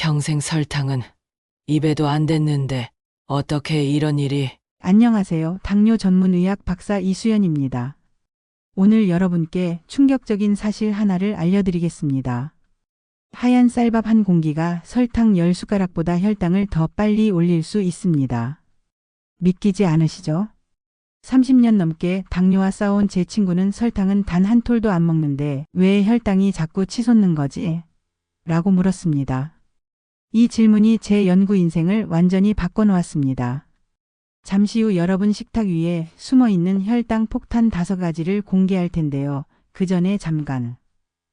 평생 설탕은 입에도 안 댔는데 어떻게 이런 일이. 안녕하세요. 당뇨 전문의학 박사 이수연입니다. 오늘 여러분께 충격적인 사실 하나를 알려드리겠습니다. 하얀 쌀밥 한 공기가 설탕 10숟가락보다 혈당을 더 빨리 올릴 수 있습니다. 믿기지 않으시죠? 30년 넘게 당뇨와 싸운 제 친구는 설탕은 단 한 톨도 안 먹는데 왜 혈당이 자꾸 치솟는 거지? 라고 물었습니다. 이 질문이 제 연구 인생을 완전히 바꿔놓았습니다. 잠시 후 여러분 식탁 위에 숨어있는 혈당 폭탄 5가지를 공개할 텐데요. 그 전에 잠깐.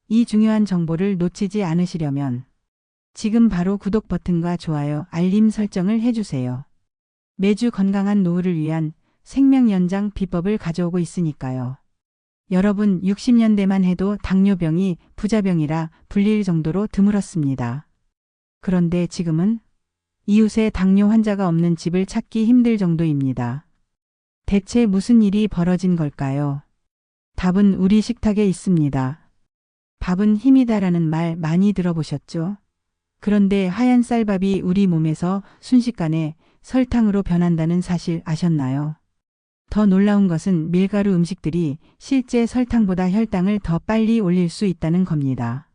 이 중요한 정보를 놓치지 않으시려면 지금 바로 구독 버튼과 좋아요, 알림 설정을 해주세요. 매주 건강한 노후를 위한 생명 연장 비법을 가져오고 있으니까요. 여러분 60년대만 해도 당뇨병이 부자병이라 불릴 정도로 드물었습니다. 그런데 지금은 이웃에 당뇨 환자가 없는 집을 찾기 힘들 정도입니다. 대체 무슨 일이 벌어진 걸까요? 답은 우리 식탁에 있습니다. 밥은 힘이다라는 말 많이 들어보셨죠? 그런데 하얀 쌀밥이 우리 몸에서 순식간에 설탕으로 변한다는 사실 아셨나요? 더 놀라운 것은 밀가루 음식들이 실제 설탕보다 혈당을 더 빨리 올릴 수 있다는 겁니다.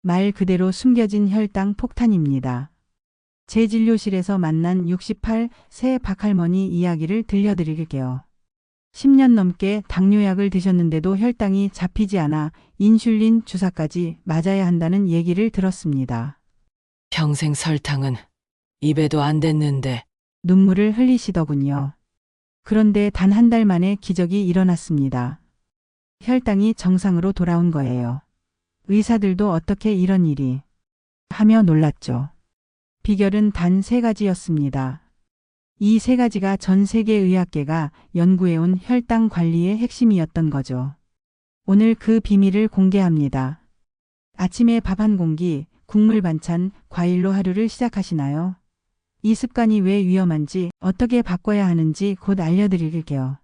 말 그대로 숨겨진 혈당 폭탄입니다. 제 진료실에서 만난 68세 박할머니 이야기를 들려드릴게요. 10년 넘게 당뇨약을 드셨는데도 혈당이 잡히지 않아 인슐린 주사까지 맞아야 한다는 얘기를 들었습니다. 평생 설탕은 입에도 안 댔는데. 눈물을 흘리시더군요. 그런데 단 한 달 만에 기적이 일어났습니다. 혈당이 정상으로 돌아온 거예요. 의사들도 어떻게 이런 일이 하며 놀랐죠. 비결은 단 3가지였습니다. 이 3가지가 전 세계 의학계가 연구해온 혈당 관리의 핵심이었던 거죠. 오늘 그 비밀을 공개합니다. 아침에 밥 한 공기, 국물 반찬, 과일로 하루를 시작하시나요? 이 습관이 왜 위험한지, 어떻게 바꿔야 하는지 곧 알려드릴게요.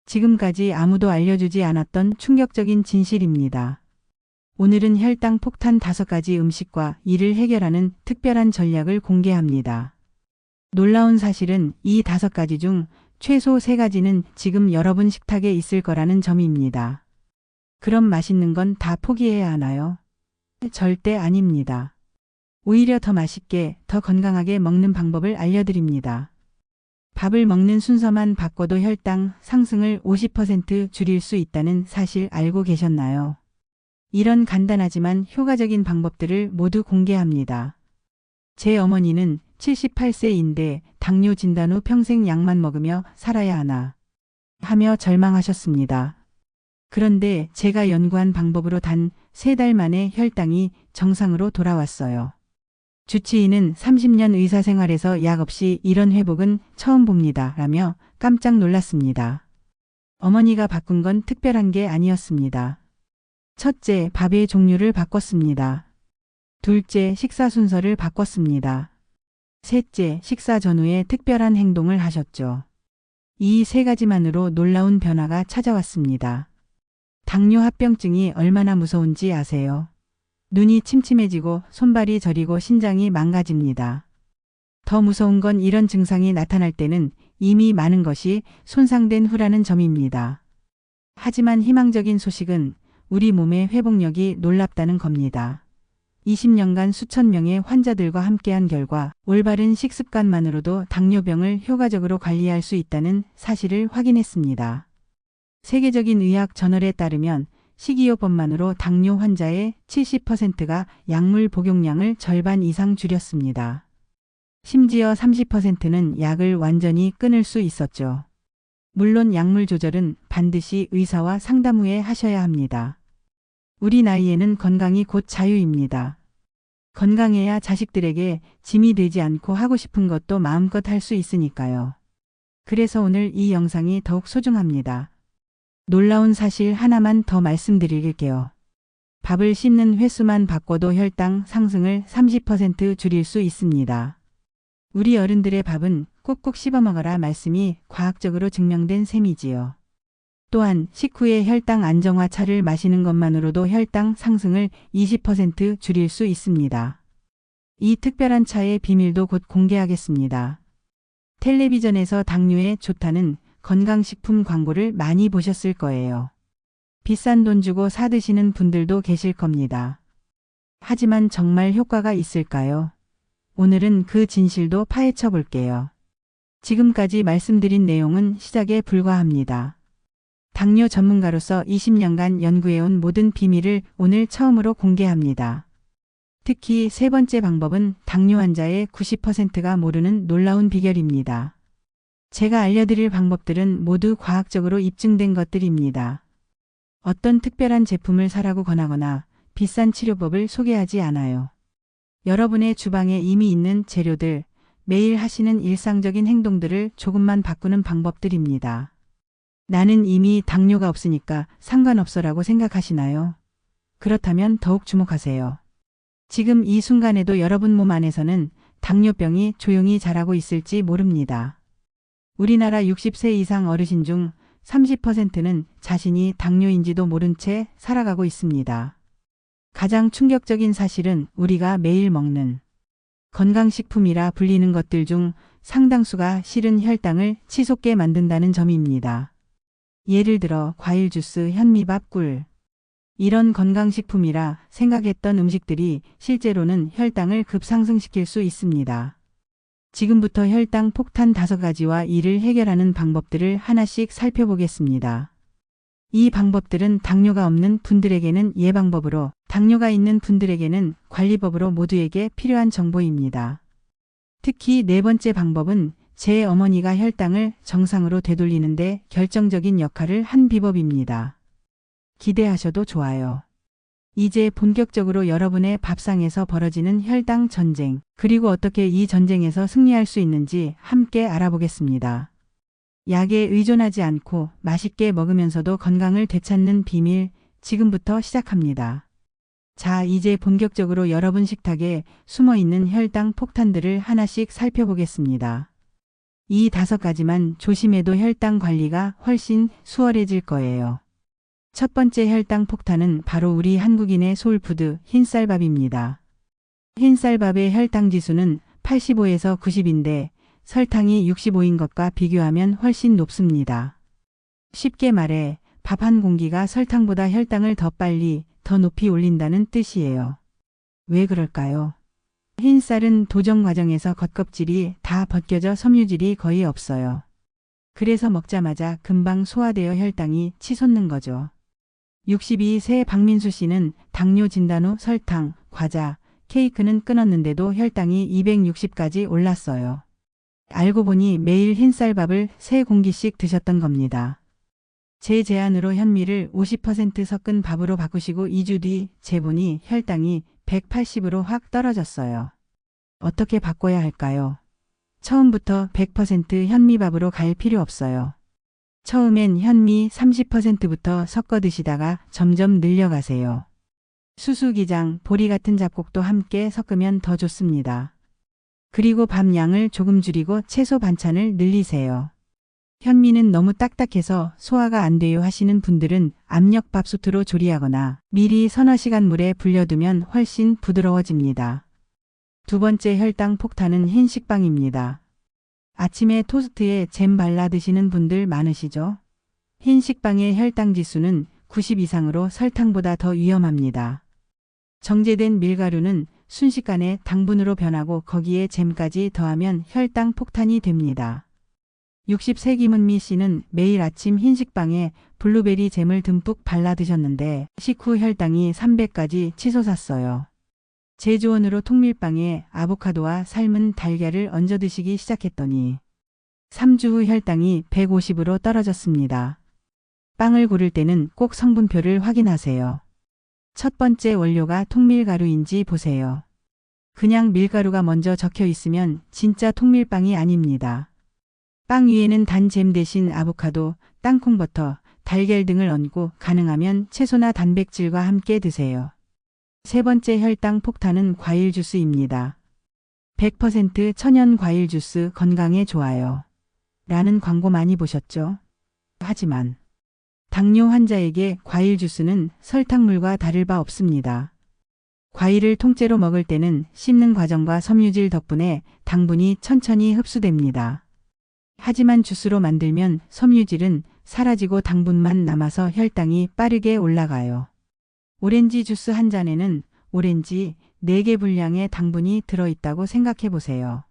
지금까지 아무도 알려주지 않았던 충격적인 진실입니다. 오늘은 혈당 폭탄 5가지 음식과 이를 해결하는 특별한 전략을 공개합니다. 놀라운 사실은 이 5가지 중 최소 3가지는 지금 여러분 식탁에 있을 거라는 점입니다. 그럼 맛있는 건 다 포기해야 하나요? 절대 아닙니다. 오히려 더 맛있게, 더 건강하게 먹는 방법을 알려드립니다. 밥을 먹는 순서만 바꿔도 혈당 상승을 50% 줄일 수 있다는 사실 알고 계셨나요? 이런 간단하지만 효과적인 방법들을 모두 공개합니다. 제 어머니는 78세인데 당뇨 진단 후 평생 약만 먹으며 살아야 하나 하며 절망하셨습니다. 그런데 제가 연구한 방법으로 단 3달 만에 혈당이 정상으로 돌아왔어요. 주치의는 30년 의사 생활에서 약 없이 이런 회복은 처음 봅니다. 라며 깜짝 놀랐습니다. 어머니가 바꾼 건 특별한 게 아니었습니다. 첫째, 밥의 종류를 바꿨습니다. 둘째, 식사 순서를 바꿨습니다. 셋째, 식사 전후에 특별한 행동을 하셨죠. 이 3가지만으로 놀라운 변화가 찾아왔습니다. 당뇨 합병증이 얼마나 무서운지 아세요? 눈이 침침해지고 손발이 저리고 신장이 망가집니다. 더 무서운 건 이런 증상이 나타날 때는 이미 많은 것이 손상된 후라는 점입니다. 하지만 희망적인 소식은 우리 몸의 회복력이 놀랍다는 겁니다. 20년간 수천 명의 환자들과 함께한 결과 올바른 식습관만으로도 당뇨병을 효과적으로 관리할 수 있다는 사실을 확인했습니다. 세계적인 의학 저널에 따르면 식이요법만으로 당뇨 환자의 70%가 약물 복용량을 절반 이상 줄였습니다. 심지어 30%는 약을 완전히 끊을 수 있었죠. 물론 약물 조절은 반드시 의사와 상담 후에 하셔야 합니다. 우리 나이에는 건강이 곧 자유입니다. 건강해야 자식들에게 짐이 되지 않고 하고 싶은 것도 마음껏 할 수 있으니까요. 그래서 오늘 이 영상이 더욱 소중합니다. 놀라운 사실 하나만 더 말씀드릴게요. 밥을 씹는 횟수만 바꿔도 혈당 상승을 30% 줄일 수 있습니다. 우리 어른들의 밥은 꼭꼭 씹어 먹어라 말씀이 과학적으로 증명된 셈이지요. 또한 식후에 혈당 안정화 차를 마시는 것만으로도 혈당 상승을 20% 줄일 수 있습니다. 이 특별한 차의 비밀도 곧 공개하겠습니다. 텔레비전에서 당뇨에 좋다는 건강식품 광고를 많이 보셨을 거예요. 비싼 돈 주고 사드시는 분들도 계실 겁니다. 하지만 정말 효과가 있을까요? 오늘은 그 진실도 파헤쳐 볼게요. 지금까지 말씀드린 내용은 시작에 불과합니다. 당뇨 전문가로서 20년간 연구해온 모든 비밀을 오늘 처음으로 공개합니다. 특히 세 번째 방법은 당뇨 환자의 90%가 모르는 놀라운 비결입니다. 제가 알려드릴 방법들은 모두 과학적으로 입증된 것들입니다. 어떤 특별한 제품을 사라고 권하거나 비싼 치료법을 소개하지 않아요. 여러분의 주방에 이미 있는 재료들, 매일 하시는 일상적인 행동들을 조금만 바꾸는 방법들입니다. 나는 이미 당뇨가 없으니까 상관없어라고 생각하시나요? 그렇다면 더욱 주목하세요. 지금 이 순간에도 여러분 몸 안에서는 당뇨병이 조용히 자라고 있을지 모릅니다. 우리나라 60세 이상 어르신 중 30%는 자신이 당뇨인지도 모른 채 살아가고 있습니다. 가장 충격적인 사실은 우리가 매일 먹는 건강식품이라 불리는 것들 중 상당수가 실은 혈당을 치솟게 만든다는 점입니다. 예를 들어 과일 주스, 현미밥, 꿀. 이런 건강식품이라 생각했던 음식들이 실제로는 혈당을 급상승시킬 수 있습니다. 지금부터 혈당 폭탄 5가지와 이를 해결하는 방법들을 하나씩 살펴보겠습니다. 이 방법들은 당뇨가 없는 분들에게는 예방법으로, 당뇨가 있는 분들에게는 관리법으로 모두에게 필요한 정보입니다. 특히 네 번째 방법은 제 어머니가 혈당을 정상으로 되돌리는데 결정적인 역할을 한 비법입니다. 기대하셔도 좋아요. 이제 본격적으로 여러분의 밥상에서 벌어지는 혈당 전쟁, 그리고 어떻게 이 전쟁에서 승리할 수 있는지 함께 알아보겠습니다. 약에 의존하지 않고 맛있게 먹으면서도 건강을 되찾는 비밀, 지금부터 시작합니다. 자, 이제 본격적으로 여러분 식탁에 숨어있는 혈당 폭탄들을 하나씩 살펴보겠습니다. 이 5가지만 조심해도 혈당 관리가 훨씬 수월해질 거예요. 첫 번째 혈당 폭탄은 바로 우리 한국인의 소울푸드 흰쌀밥입니다. 흰쌀밥의 혈당 지수는 85에서 90인데 설탕이 65인 것과 비교하면 훨씬 높습니다. 쉽게 말해 밥 한 공기가 설탕보다 혈당을 더 빨리, 더 높이 올린다는 뜻이에요. 왜 그럴까요? 흰쌀은 도정 과정에서 겉껍질이 다 벗겨져 섬유질이 거의 없어요. 그래서 먹자마자 금방 소화되어 혈당이 치솟는 거죠. 62세 박민수 씨는 당뇨 진단 후 설탕, 과자, 케이크는 끊었는데도 혈당이 260까지 올랐어요. 알고 보니 매일 흰쌀밥을 3공기씩 드셨던 겁니다. 제 제안으로 현미를 50% 섞은 밥으로 바꾸시고 2주 뒤 재보니 혈당이 180으로 확 떨어졌어요. 어떻게 바꿔야 할까요? 처음부터 100% 현미밥으로 갈 필요 없어요. 처음엔 현미 30%부터 섞어 드시다가 점점 늘려가세요. 수수기장, 보리 같은 잡곡도 함께 섞으면 더 좋습니다. 그리고 밥 양을 조금 줄이고 채소 반찬을 늘리세요. 현미는 너무 딱딱해서 소화가 안 돼요 하시는 분들은 압력밥솥으로 조리하거나 미리 서너 시간 물에 불려두면 훨씬 부드러워집니다. 두 번째 혈당 폭탄은 흰식빵입니다. 아침에 토스트에 잼 발라 드시는 분들 많으시죠? 흰식빵의 혈당 지수는 90 이상으로 설탕보다 더 위험합니다. 정제된 밀가루는 순식간에 당분으로 변하고 거기에 잼까지 더하면 혈당 폭탄이 됩니다. 60세 김은미 씨는 매일 아침 흰식빵에 블루베리 잼을 듬뿍 발라 드셨는데 식후 혈당이 300까지 치솟았어요. 제조원으로 통밀빵에 아보카도와 삶은 달걀을 얹어 드시기 시작했더니 3주 후 혈당이 150으로 떨어졌습니다. 빵을 고를 때는 꼭 성분표를 확인하세요. 첫 번째 원료가 통밀가루인지 보세요. 그냥 밀가루가 먼저 적혀 있으면 진짜 통밀빵이 아닙니다. 빵 위에는 단 잼 대신 아보카도, 땅콩버터, 달걀 등을 얹고 가능하면 채소나 단백질과 함께 드세요. 세 번째 혈당 폭탄은 과일 주스입니다. 100% 천연 과일 주스 건강에 좋아요. 라는 광고 많이 보셨죠? 하지만 당뇨 환자에게 과일 주스는 설탕물과 다를 바 없습니다. 과일을 통째로 먹을 때는 씹는 과정과 섬유질 덕분에 당분이 천천히 흡수됩니다. 하지만 주스로 만들면 섬유질은 사라지고 당분만 남아서 혈당이 빠르게 올라가요. 오렌지 주스 한 잔에는 오렌지 4개 분량의 당분이 들어있다고 생각해 보세요.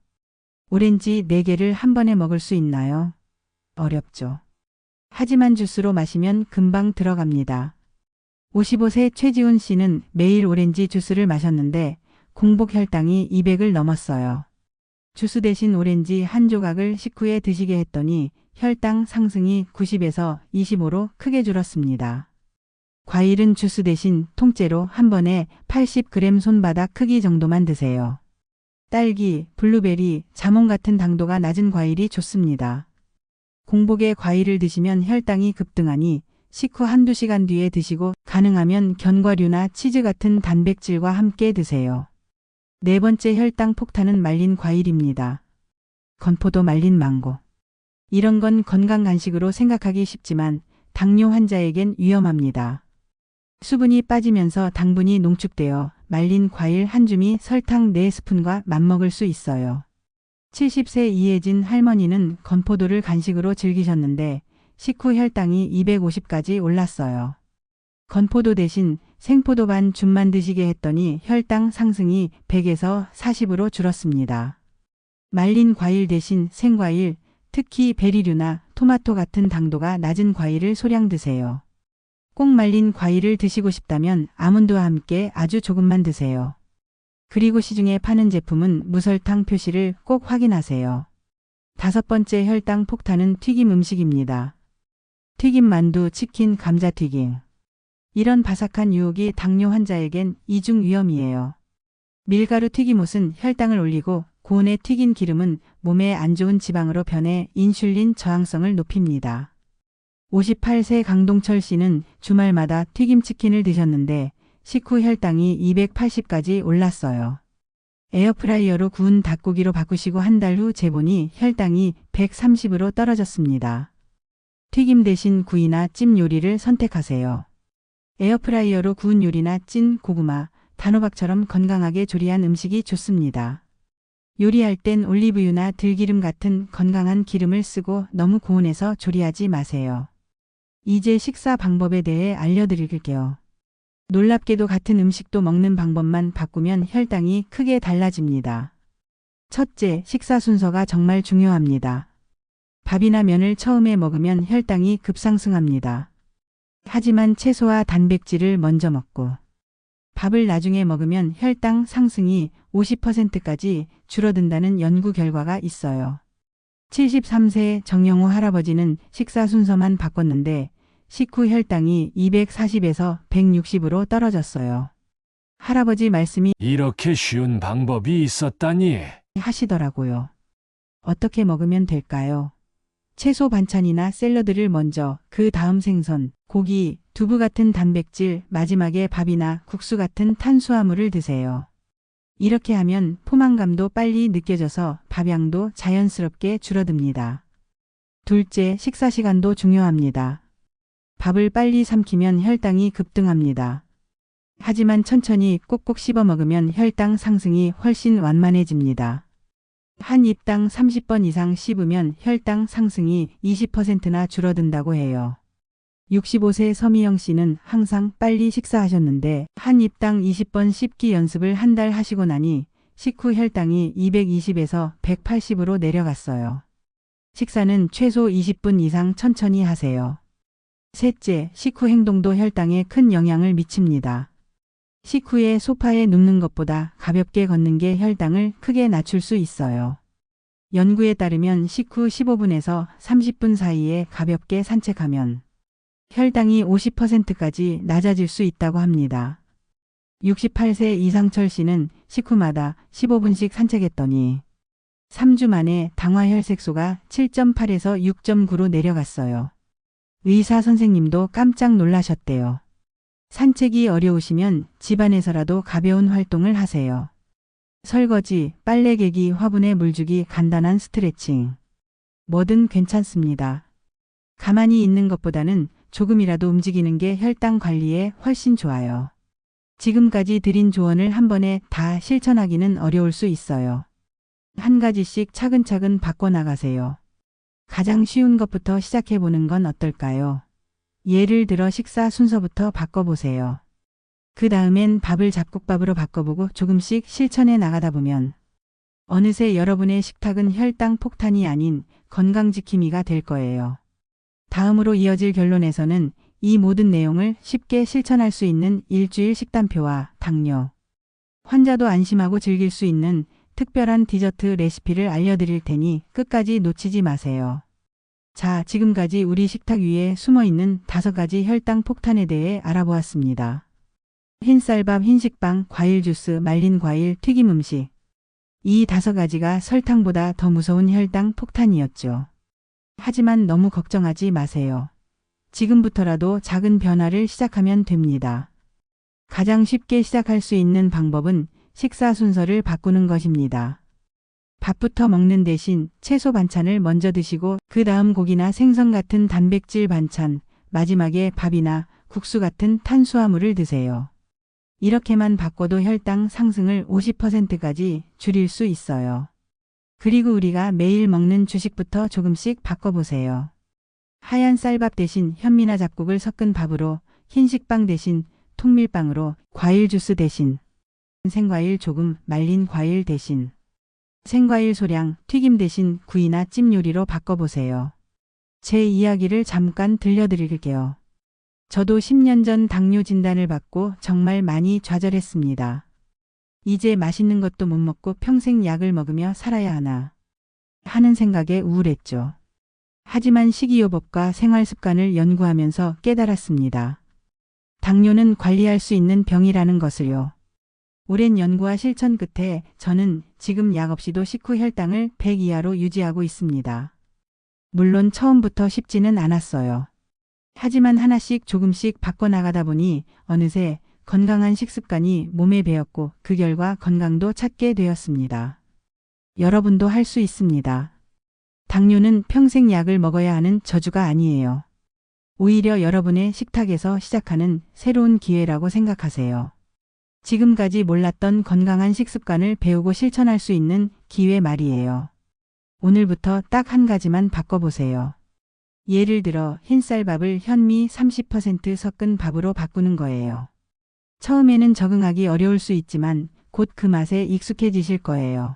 오렌지 4개를 한 번에 먹을 수 있나요? 어렵죠. 하지만 주스로 마시면 금방 들어갑니다. 55세 최지훈 씨는 매일 오렌지 주스를 마셨는데 공복 혈당이 200을 넘었어요. 주스 대신 오렌지 한 조각을 식후에 드시게 했더니 혈당 상승이 90에서 25로 크게 줄었습니다. 과일은 주스 대신 통째로 한 번에 80g 손바닥 크기 정도만 드세요. 딸기, 블루베리, 자몽 같은 당도가 낮은 과일이 좋습니다. 공복에 과일을 드시면 혈당이 급등하니 식후 한두 시간 뒤에 드시고 가능하면 견과류나 치즈 같은 단백질과 함께 드세요. 네 번째 혈당 폭탄은 말린 과일입니다. 건포도, 말린 망고. 이런 건 건강 간식으로 생각하기 쉽지만 당뇨 환자에겐 위험합니다. 수분이 빠지면서 당분이 농축되어 말린 과일 한 줌이 설탕 4스푼과 맞먹을 수 있어요. 70세 이혜진 할머니는 건포도를 간식으로 즐기셨는데 식후 혈당이 250까지 올랐어요. 건포도 대신 생포도 반 줌만 드시게 했더니 혈당 상승이 100에서 40으로 줄었습니다. 말린 과일 대신 생과일, 특히 베리류나 토마토 같은 당도가 낮은 과일을 소량 드세요. 꼭 말린 과일을 드시고 싶다면 아몬드와 함께 아주 조금만 드세요. 그리고 시중에 파는 제품은 무설탕 표시를 꼭 확인하세요. 5번째 혈당 폭탄은 튀김 음식입니다. 튀김 만두, 치킨, 감자튀김. 이런 바삭한 유혹이 당뇨 환자에겐 이중 위험이에요. 밀가루 튀김옷은 혈당을 올리고 고온에 튀긴 기름은 몸에 안 좋은 지방으로 변해 인슐린 저항성을 높입니다. 58세 강동철 씨는 주말마다 튀김치킨을 드셨는데 식후 혈당이 280까지 올랐어요. 에어프라이어로 구운 닭고기로 바꾸시고 한 달 후 재보니 혈당이 130으로 떨어졌습니다. 튀김 대신 구이나 찜 요리를 선택하세요. 에어프라이어로 구운 요리나 찐 고구마, 단호박처럼 건강하게 조리한 음식이 좋습니다. 요리할 땐 올리브유나 들기름 같은 건강한 기름을 쓰고 너무 고온에서 조리하지 마세요. 이제 식사 방법에 대해 알려드릴게요. 놀랍게도 같은 음식도 먹는 방법만 바꾸면 혈당이 크게 달라집니다. 첫째, 식사 순서가 정말 중요합니다. 밥이나 면을 처음에 먹으면 혈당이 급상승합니다. 하지만 채소와 단백질을 먼저 먹고 밥을 나중에 먹으면 혈당 상승이 50%까지 줄어든다는 연구 결과가 있어요. 73세 정영호 할아버지는 식사 순서만 바꿨는데 식후 혈당이 240에서 160으로 떨어졌어요. 할아버지 말씀이 이렇게 쉬운 방법이 있었다니. 하시더라고요. 어떻게 먹으면 될까요? 채소 반찬이나 샐러드를 먼저, 그 다음 생선, 고기, 두부 같은 단백질, 마지막에 밥이나 국수 같은 탄수화물을 드세요. 이렇게 하면 포만감도 빨리 느껴져서 밥양도 자연스럽게 줄어듭니다. 둘째, 식사 시간도 중요합니다. 밥을 빨리 삼키면 혈당이 급등합니다. 하지만 천천히 꼭꼭 씹어 먹으면 혈당 상승이 훨씬 완만해집니다. 한 입당 30번 이상 씹으면 혈당 상승이 20%나 줄어든다고 해요. 65세 서미영 씨는 항상 빨리 식사하셨는데 한 입당 20번 씹기 연습을 한 달 하시고 나니 식후 혈당이 220에서 180으로 내려갔어요. 식사는 최소 20분 이상 천천히 하세요. 셋째, 식후 행동도 혈당에 큰 영향을 미칩니다. 식후에 소파에 눕는 것보다 가볍게 걷는 게 혈당을 크게 낮출 수 있어요. 연구에 따르면 식후 15분에서 30분 사이에 가볍게 산책하면 혈당이 50%까지 낮아질 수 있다고 합니다. 68세 이상철 씨는 식후마다 15분씩 산책했더니 3주 만에 당화혈색소가 7.8에서 6.9로 내려갔어요. 의사 선생님도 깜짝 놀라셨대요. 산책이 어려우시면 집안에서라도 가벼운 활동을 하세요. 설거지, 빨래 개기, 화분에 물 주기, 간단한 스트레칭. 뭐든 괜찮습니다. 가만히 있는 것보다는 조금이라도 움직이는 게 혈당 관리에 훨씬 좋아요. 지금까지 드린 조언을 한 번에 다 실천하기는 어려울 수 있어요. 한 가지씩 차근차근 바꿔나가세요. 가장 쉬운 것부터 시작해보는 건 어떨까요? 예를 들어 식사 순서부터 바꿔보세요. 그 다음엔 밥을 잡곡밥으로 바꿔보고 조금씩 실천해 나가다 보면 어느새 여러분의 식탁은 혈당 폭탄이 아닌 건강지킴이가 될 거예요. 다음으로 이어질 결론에서는 이 모든 내용을 쉽게 실천할 수 있는 일주일 식단표와 당뇨 환자도 안심하고 즐길 수 있는 특별한 디저트 레시피를 알려드릴 테니 끝까지 놓치지 마세요. 자, 지금까지 우리 식탁 위에 숨어있는 5가지 혈당 폭탄에 대해 알아보았습니다. 흰쌀밥, 흰식빵, 과일 주스, 말린 과일, 튀김 음식. 이 5가지가 설탕보다 더 무서운 혈당 폭탄이었죠. 하지만 너무 걱정하지 마세요. 지금부터라도 작은 변화를 시작하면 됩니다. 가장 쉽게 시작할 수 있는 방법은 식사 순서를 바꾸는 것입니다. 밥부터 먹는 대신 채소 반찬을 먼저 드시고 그 다음 고기나 생선 같은 단백질 반찬, 마지막에 밥이나 국수 같은 탄수화물을 드세요. 이렇게만 바꿔도 혈당 상승을 50%까지 줄일 수 있어요. 그리고 우리가 매일 먹는 주식부터 조금씩 바꿔보세요. 하얀 쌀밥 대신 현미나 잡곡을 섞은 밥으로, 흰식빵 대신 통밀빵으로, 과일 주스 대신 생과일 조금, 말린 과일 대신 생과일 소량, 튀김 대신 구이나 찜 요리로 바꿔보세요. 제 이야기를 잠깐 들려드릴게요. 저도 10년 전 당뇨 진단을 받고 정말 많이 좌절했습니다. 이제 맛있는 것도 못 먹고 평생 약을 먹으며 살아야 하나 하는 생각에 우울했죠. 하지만 식이요법과 생활습관을 연구하면서 깨달았습니다. 당뇨는 관리할 수 있는 병이라는 것을요. 오랜 연구와 실천 끝에 저는 지금 약 없이도 식후 혈당을 100 이하로 유지하고 있습니다. 물론 처음부터 쉽지는 않았어요. 하지만 하나씩 조금씩 바꿔나가다 보니 어느새 건강한 식습관이 몸에 배었고 그 결과 건강도 찾게 되었습니다. 여러분도 할 수 있습니다. 당뇨는 평생 약을 먹어야 하는 저주가 아니에요. 오히려 여러분의 식탁에서 시작하는 새로운 기회라고 생각하세요. 지금까지 몰랐던 건강한 식습관을 배우고 실천할 수 있는 기회 말이에요. 오늘부터 딱 한 가지만 바꿔보세요. 예를 들어 흰쌀밥을 현미 30% 섞은 밥으로 바꾸는 거예요. 처음에는 적응하기 어려울 수 있지만 곧 그 맛에 익숙해지실 거예요.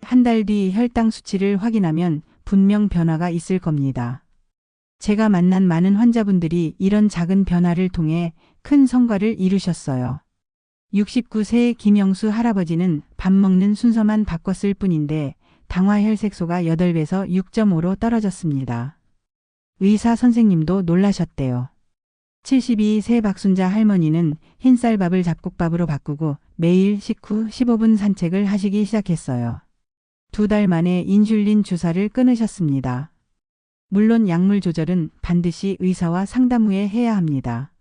한 달 뒤 혈당 수치를 확인하면 분명 변화가 있을 겁니다. 제가 만난 많은 환자분들이 이런 작은 변화를 통해 큰 성과를 이루셨어요. 69세의 김영수 할아버지는 밥 먹는 순서만 바꿨을 뿐인데 당화혈색소가 8배에서 6.5로 떨어졌습니다. 의사 선생님도 놀라셨대요. 72세 박순자 할머니는 흰쌀밥을 잡곡밥으로 바꾸고 매일 식후 15분 산책을 하시기 시작했어요. 2달 만에 인슐린 주사를 끊으셨습니다. 물론 약물 조절은 반드시 의사와 상담 후에 해야 합니다.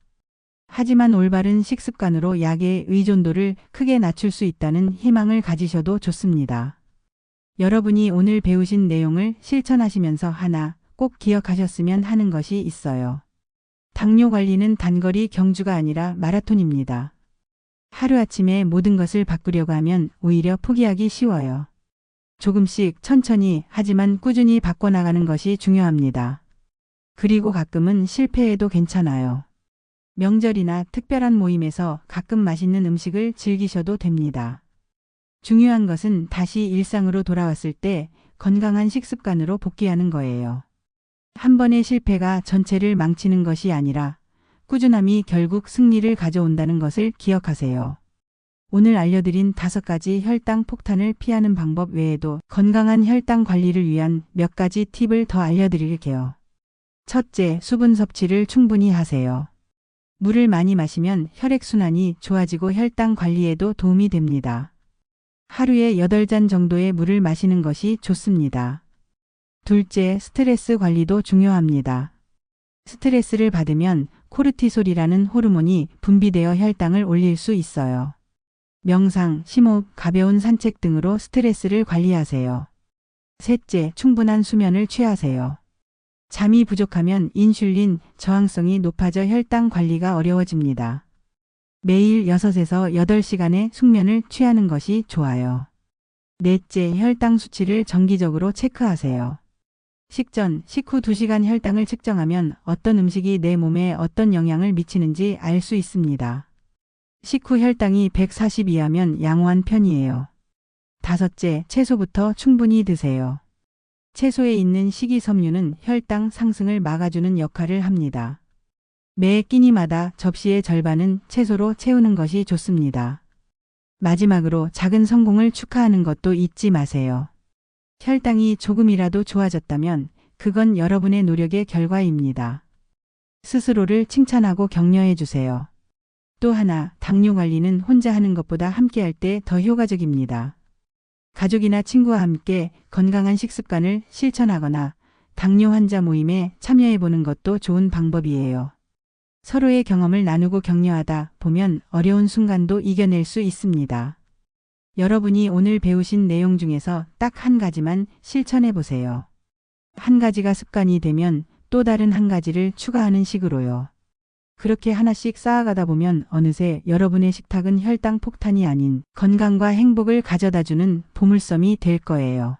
하지만 올바른 식습관으로 약의 의존도를 크게 낮출 수 있다는 희망을 가지셔도 좋습니다. 여러분이 오늘 배우신 내용을 실천하시면서 하나 꼭 기억하셨으면 하는 것이 있어요. 당뇨 관리는 단거리 경주가 아니라 마라톤입니다. 하루아침에 모든 것을 바꾸려고 하면 오히려 포기하기 쉬워요. 조금씩 천천히 하지만 꾸준히 바꿔나가는 것이 중요합니다. 그리고 가끔은 실패해도 괜찮아요. 명절이나 특별한 모임에서 가끔 맛있는 음식을 즐기셔도 됩니다. 중요한 것은 다시 일상으로 돌아왔을 때 건강한 식습관으로 복귀하는 거예요. 한 번의 실패가 전체를 망치는 것이 아니라 꾸준함이 결국 승리를 가져온다는 것을 기억하세요. 오늘 알려드린 5가지 혈당 폭탄을 피하는 방법 외에도 건강한 혈당 관리를 위한 몇 가지 팁을 더 알려드릴게요. 첫째, 수분 섭취를 충분히 하세요. 물을 많이 마시면 혈액순환이 좋아지고 혈당 관리에도 도움이 됩니다. 하루에 8잔 정도의 물을 마시는 것이 좋습니다. 둘째, 스트레스 관리도 중요합니다. 스트레스를 받으면 코르티솔이라는 호르몬이 분비되어 혈당을 올릴 수 있어요. 명상, 심호흡, 가벼운 산책 등으로 스트레스를 관리하세요. 셋째, 충분한 수면을 취하세요. 잠이 부족하면 인슐린 저항성이 높아져 혈당 관리가 어려워집니다. 매일 6에서 8시간의 숙면을 취하는 것이 좋아요. 넷째, 혈당 수치를 정기적으로 체크하세요. 식전, 식후 2시간 혈당을 측정하면 어떤 음식이 내 몸에 어떤 영향을 미치는지 알 수 있습니다. 식후 혈당이 140 이하면 양호한 편이에요. 다섯째, 채소부터 충분히 드세요. 채소에 있는 식이섬유는 혈당 상승을 막아주는 역할을 합니다. 매 끼니마다 접시의 절반은 채소로 채우는 것이 좋습니다. 마지막으로 작은 성공을 축하하는 것도 잊지 마세요. 혈당이 조금이라도 좋아졌다면 그건 여러분의 노력의 결과입니다. 스스로를 칭찬하고 격려해 주세요. 또 하나, 당뇨 관리는 혼자 하는 것보다 함께 할 때 더 효과적입니다. 가족이나 친구와 함께 건강한 식습관을 실천하거나 당뇨 환자 모임에 참여해 보는 것도 좋은 방법이에요. 서로의 경험을 나누고 격려하다 보면 어려운 순간도 이겨낼 수 있습니다. 여러분이 오늘 배우신 내용 중에서 딱 한 가지만 실천해 보세요. 한 가지가 습관이 되면 또 다른 한 가지를 추가하는 식으로요. 그렇게 하나씩 쌓아가다 보면 어느새 여러분의 식탁은 혈당 폭탄이 아닌 건강과 행복을 가져다주는 보물섬이 될 거예요.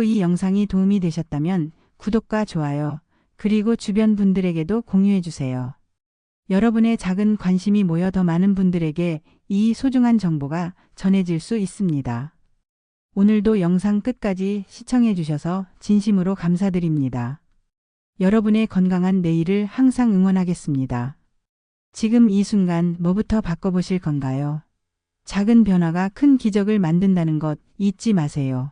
이 영상이 도움이 되셨다면 구독과 좋아요, 그리고 주변 분들에게도 공유해 주세요. 여러분의 작은 관심이 모여 더 많은 분들에게 이 소중한 정보가 전해질 수 있습니다. 오늘도 영상 끝까지 시청해 주셔서 진심으로 감사드립니다. 여러분의 건강한 내일을 항상 응원하겠습니다. 지금 이 순간 뭐부터 바꿔보실 건가요? 작은 변화가 큰 기적을 만든다는 것 잊지 마세요.